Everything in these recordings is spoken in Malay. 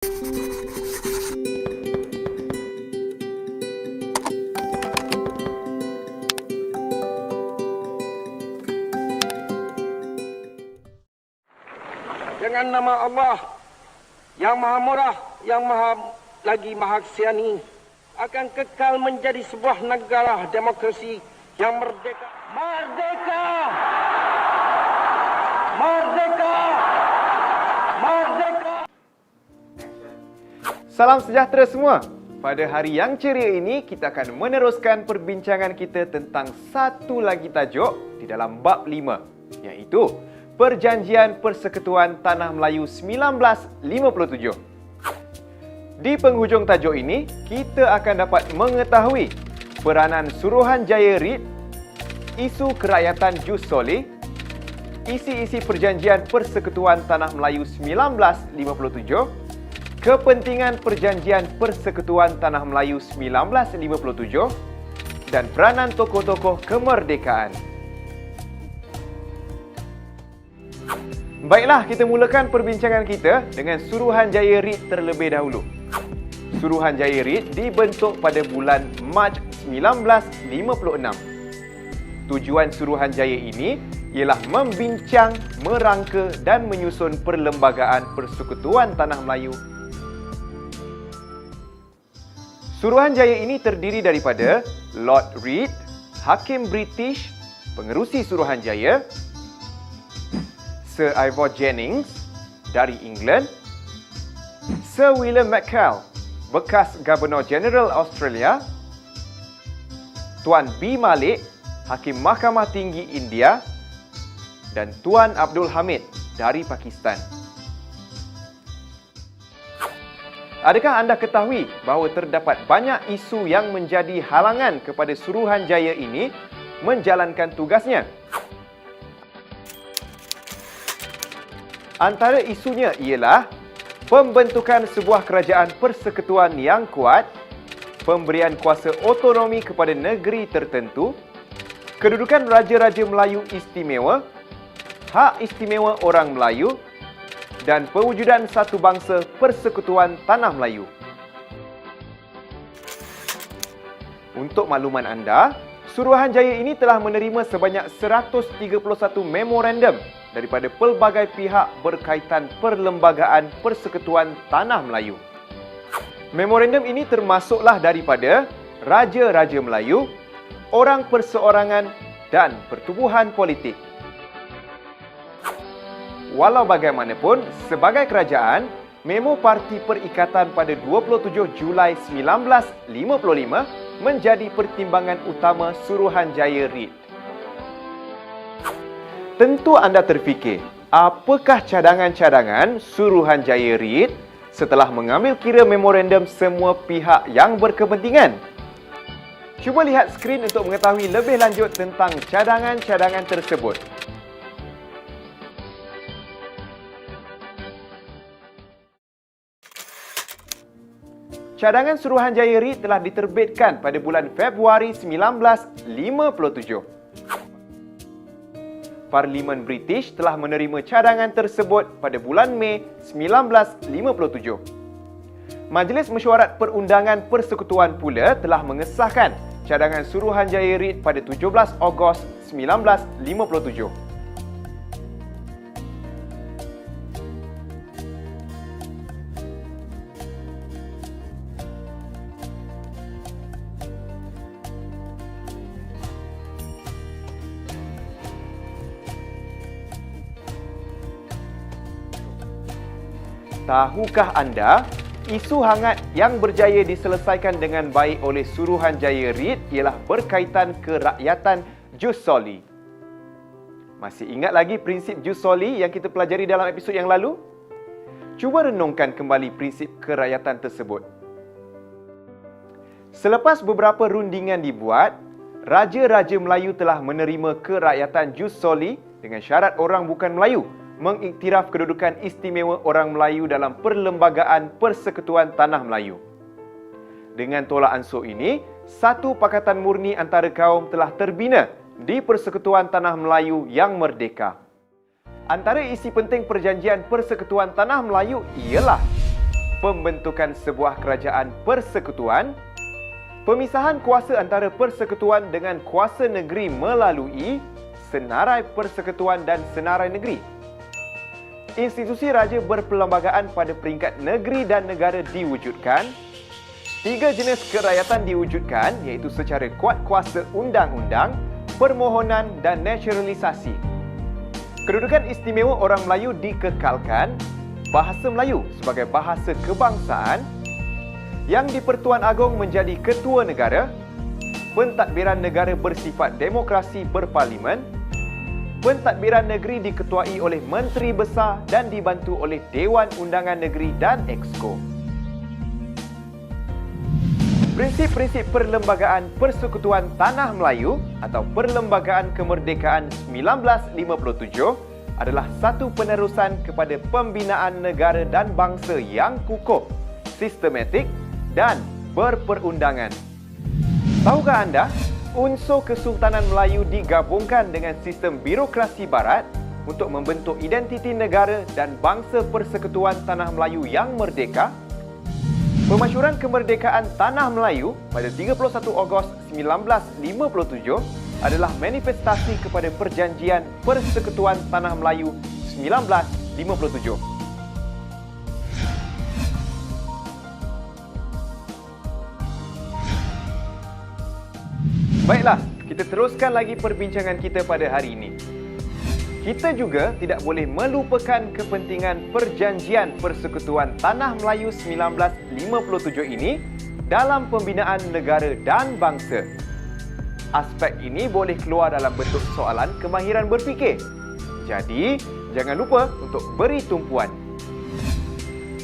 Dengan nama Allah yang Maha Murah, yang Maha Kasiani, akan kekal menjadi sebuah negara demokrasi yang merdeka. Merdeka! Merdeka! Merdeka! Salam sejahtera semua. Pada hari yang ceria ini, kita akan meneruskan perbincangan kita tentang satu lagi tajuk di dalam bab 5, iaitu Perjanjian Persekutuan Tanah Melayu 1957. Di penghujung tajuk ini, kita akan dapat mengetahui peranan Suruhanjaya REIT, isu kerakyatan Jus Soli, isi-isi Perjanjian Persekutuan Tanah Melayu 1957, kepentingan Perjanjian Persekutuan Tanah Melayu 1957, dan peranan tokoh-tokoh kemerdekaan. Baiklah, kita mulakan perbincangan kita dengan Suruhanjaya REIT terlebih dahulu. Suruhanjaya REIT dibentuk pada bulan Mac 1956. Tujuan Suruhanjaya ini ialah membincang, merangka dan menyusun Perlembagaan Persekutuan Tanah Melayu. Suruhanjaya ini terdiri daripada Lord Reed, Hakim British, Pengerusi Suruhanjaya, Sir Ivor Jennings dari England, Sir William McCall, bekas Governor General Australia, Tuan B. Malik, Hakim Mahkamah Tinggi India, dan Tuan Abdul Hamid dari Pakistan. Adakah anda ketahui bahawa terdapat banyak isu yang menjadi halangan kepada Suruhanjaya ini menjalankan tugasnya? Antara isunya ialah pembentukan sebuah kerajaan persekutuan yang kuat, pemberian kuasa otonomi kepada negeri tertentu, kedudukan Raja-Raja Melayu istimewa, hak istimewa orang Melayu, dan pewujudan satu bangsa Persekutuan Tanah Melayu. Untuk makluman anda, Suruhanjaya ini telah menerima sebanyak 131 memorandum daripada pelbagai pihak berkaitan Perlembagaan Persekutuan Tanah Melayu. Memorandum ini termasuklah daripada Raja-Raja Melayu, orang perseorangan dan pertubuhan politik. Walau bagaimanapun, sebagai kerajaan, Memo Parti Perikatan pada 27 Julai 1955 menjadi pertimbangan utama Suruhanjaya REIT. Tentu anda terfikir, apakah cadangan-cadangan Suruhanjaya REIT setelah mengambil kira memorandum semua pihak yang berkepentingan? Cuba lihat skrin untuk mengetahui lebih lanjut tentang cadangan-cadangan tersebut. Cadangan Suruhanjaya REIT telah diterbitkan pada bulan Februari 1957. Parlimen British telah menerima cadangan tersebut pada bulan Mei 1957. Majlis Mesyuarat Perundangan Persekutuan pula telah mengesahkan cadangan Suruhanjaya REIT pada 17 Ogos 1957. Tahukah anda, isu hangat yang berjaya diselesaikan dengan baik oleh Suruhanjaya REIT ialah berkaitan kerakyatan Jus Soli. Masih ingat lagi prinsip Jus Soli yang kita pelajari dalam episod yang lalu? Cuba renungkan kembali prinsip kerakyatan tersebut. Selepas beberapa rundingan dibuat, Raja-Raja Melayu telah menerima kerakyatan Jus Soli dengan syarat orang bukan Melayu mengiktiraf kedudukan istimewa orang Melayu dalam Perlembagaan Persekutuan Tanah Melayu. Dengan tolak ansur ini, satu pakatan murni antara kaum telah terbina di Persekutuan Tanah Melayu yang merdeka. Antara isi penting Perjanjian Persekutuan Tanah Melayu ialah pembentukan sebuah kerajaan persekutuan, pemisahan kuasa antara persekutuan dengan kuasa negeri melalui senarai persekutuan dan senarai negeri. Institusi raja berperlembagaan pada peringkat negeri dan negara diwujudkan. 3 jenis kerakyatan diwujudkan, iaitu secara kuat kuasa undang-undang, permohonan dan naturalisasi. Kedudukan istimewa orang Melayu dikekalkan. Bahasa Melayu sebagai bahasa kebangsaan. Yang di-Pertuan Agong menjadi ketua negara. Pentadbiran negara bersifat demokrasi berparlimen. Pentadbiran negeri diketuai oleh Menteri Besar dan dibantu oleh Dewan Undangan Negeri dan Exco. Prinsip-prinsip Perlembagaan Persekutuan Tanah Melayu atau Perlembagaan Kemerdekaan 1957 adalah satu penerusan kepada pembinaan negara dan bangsa yang kukuh, sistematik dan berperundangan. Tahukah anda, unsur Kesultanan Melayu digabungkan dengan sistem birokrasi barat untuk membentuk identiti negara dan bangsa Persekutuan Tanah Melayu yang merdeka? Pemasyuran kemerdekaan Tanah Melayu pada 31 Ogos 1957 adalah manifestasi kepada Perjanjian Persekutuan Tanah Melayu 1957. Baiklah, kita teruskan lagi perbincangan kita pada hari ini. Kita juga tidak boleh melupakan kepentingan Perjanjian Persekutuan Tanah Melayu 1957 ini dalam pembinaan negara dan bangsa. Aspek ini boleh keluar dalam bentuk soalan kemahiran berfikir. Jadi, jangan lupa untuk beri tumpuan.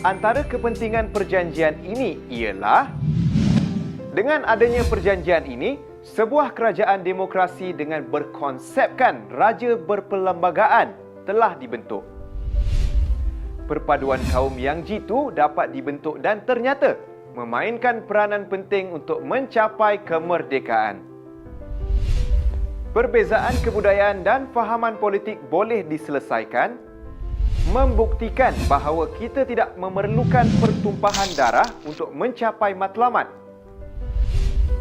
Antara kepentingan perjanjian ini ialah, dengan adanya perjanjian ini, sebuah kerajaan demokrasi dengan berkonsepkan raja berperlembagaan telah dibentuk. Perpaduan kaum yang jitu dapat dibentuk dan ternyata memainkan peranan penting untuk mencapai kemerdekaan. Perbezaan kebudayaan dan fahaman politik boleh diselesaikan, membuktikan bahawa kita tidak memerlukan pertumpahan darah untuk mencapai matlamat.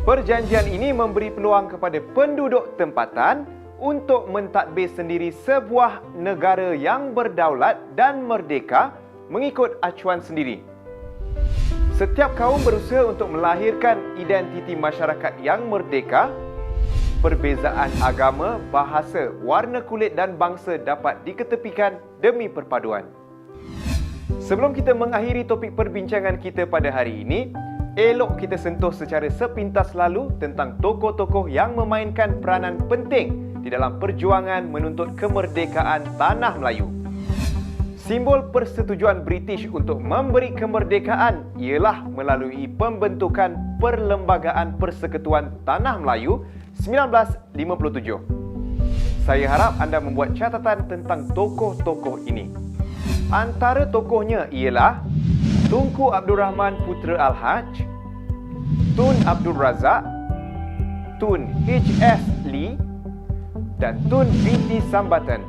Perjanjian ini memberi peluang kepada penduduk tempatan untuk mentadbir sendiri sebuah negara yang berdaulat dan merdeka mengikut acuan sendiri. Setiap kaum berusaha untuk melahirkan identiti masyarakat yang merdeka. Perbezaan agama, bahasa, warna kulit dan bangsa dapat diketepikan demi perpaduan. Sebelum kita mengakhiri topik perbincangan kita pada hari ini, elok kita sentuh secara sepintas lalu tentang tokoh-tokoh yang memainkan peranan penting di dalam perjuangan menuntut kemerdekaan Tanah Melayu. Simbol persetujuan British untuk memberi kemerdekaan ialah melalui pembentukan Perlembagaan Persekutuan Tanah Melayu 1957. Saya harap anda membuat catatan tentang tokoh-tokoh ini. Antara tokohnya ialah Tunku Abdul Rahman Putra Al-Haj, Tun Abdul Razak, Tun H.S. Lee dan Tun B.T. Sambatan.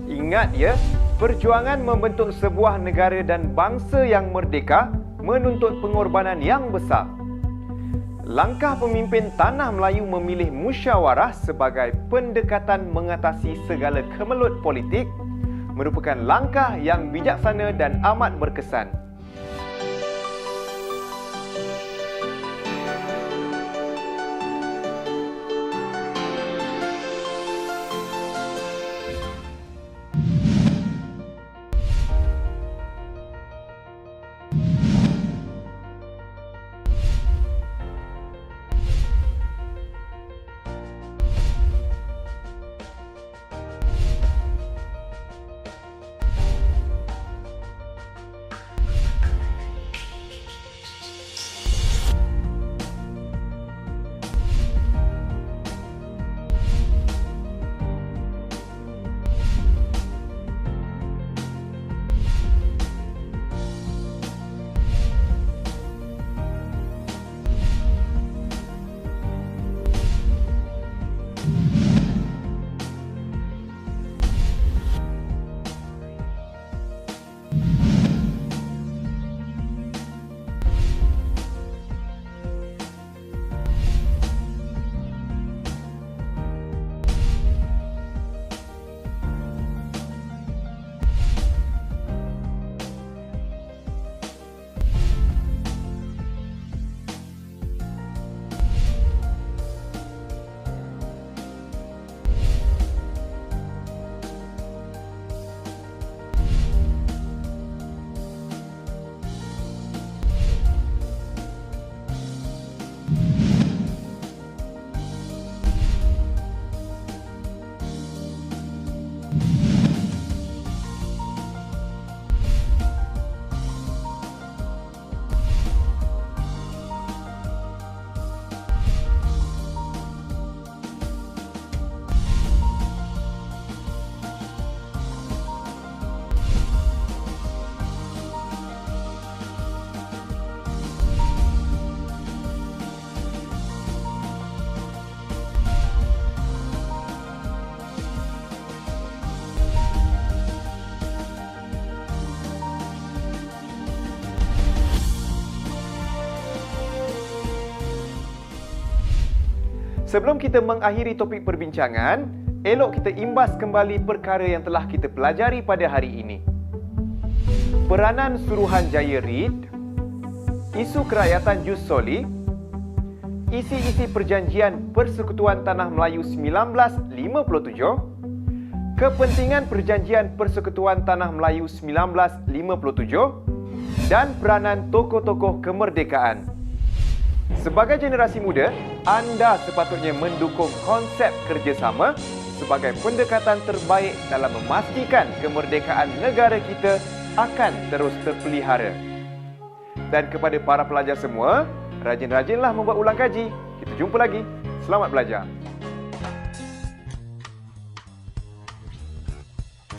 Ingat ya, perjuangan membentuk sebuah negara dan bangsa yang merdeka menuntut pengorbanan yang besar. Langkah pemimpin Tanah Melayu memilih musyawarah sebagai pendekatan mengatasi segala kemelut politik merupakan langkah yang bijaksana dan amat berkesan. Sebelum kita mengakhiri topik perbincangan, elok kita imbas kembali perkara yang telah kita pelajari pada hari ini. Peranan Suruhanjaya Reid, isu kerakyatan Jus Soli, isi-isi perjanjian Persekutuan Tanah Melayu 1957, kepentingan perjanjian Persekutuan Tanah Melayu 1957 dan peranan tokoh-tokoh kemerdekaan. Sebagai generasi muda, anda sepatutnya mendukung konsep kerjasama sebagai pendekatan terbaik dalam memastikan kemerdekaan negara kita akan terus terpelihara. Dan kepada para pelajar semua, rajin-rajinlah membuat ulang kaji. Kita jumpa lagi. Selamat belajar.